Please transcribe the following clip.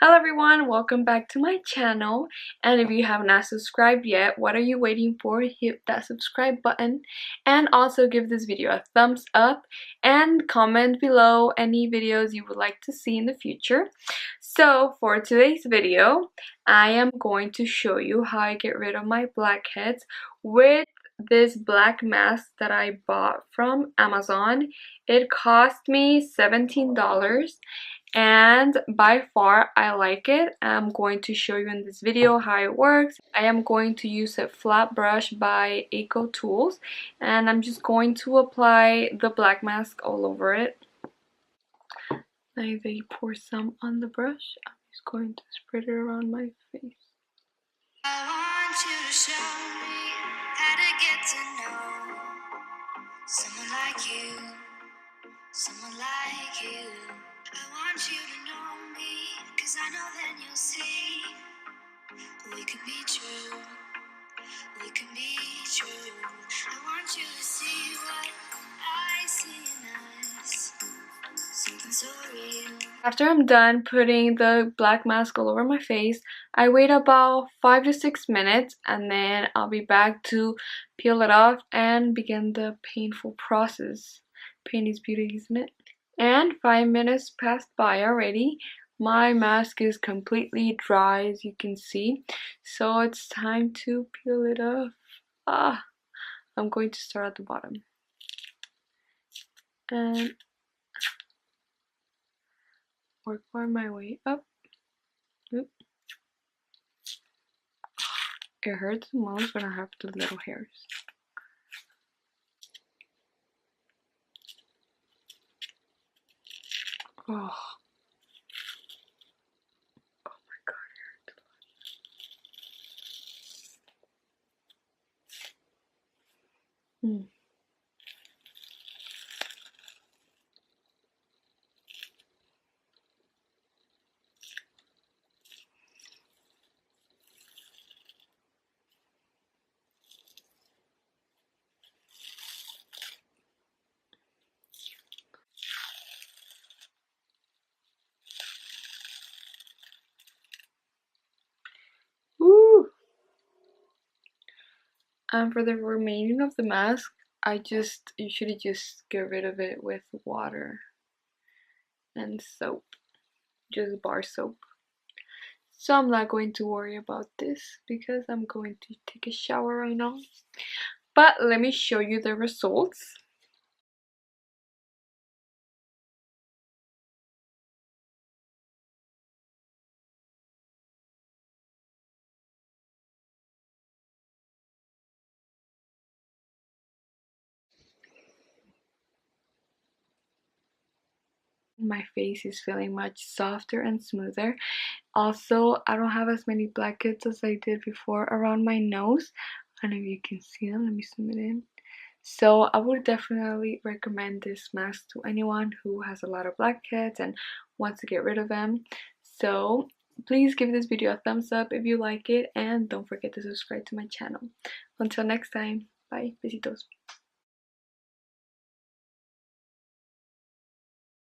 Hello everyone, welcome back to my channel, and if you have not subscribed yet, what are you waiting for? Hit that subscribe button and also give this video a thumbs up and comment below any videos you would like to see in the future. So for today's video, I am going to show you how I get rid of my blackheads with this black mask that I bought from Amazon. It cost me $17 and by far I like it. I'm going to show you in this video how it works. I am going to use a flat brush by Ecotools, and I'm just going to apply the black mask all over it. I pour some on the brush. I'm just going to spread it around my face. I want you to show me how to get to know someone like you, someone like you. I want you to know me, 'cause I know then you'll see we could be true, we can be true. I want you to see what I see in us, something so real. After I'm done putting the black mask all over my face, I wait about 5 to 6 minutes and then I'll be back to peel it off and begin the painful process. Pain is beauty, isn't it? And 5 minutes passed by already. My mask is completely dry, as you can see, so it's time to peel it off. I'm going to start at the bottom and work my way up. Oop. It hurts the most when I have the little hairs. Oh. Mm. Woo! And for the remaining of the mask, I usually just get rid of it with water and soap, just bar soap. So I'm not going to worry about this because I'm going to take a shower right now. But let me show you the results. My face is feeling much softer and smoother. Also, I don't have as many blackheads as I did before around my nose. I don't know if you can see them. Let me zoom it in. So I would definitely recommend this mask to anyone who has a lot of blackheads and wants to get rid of them. So please give this video a thumbs up if you like it, and don't forget to subscribe to my channel. Until next time, bye, besitos.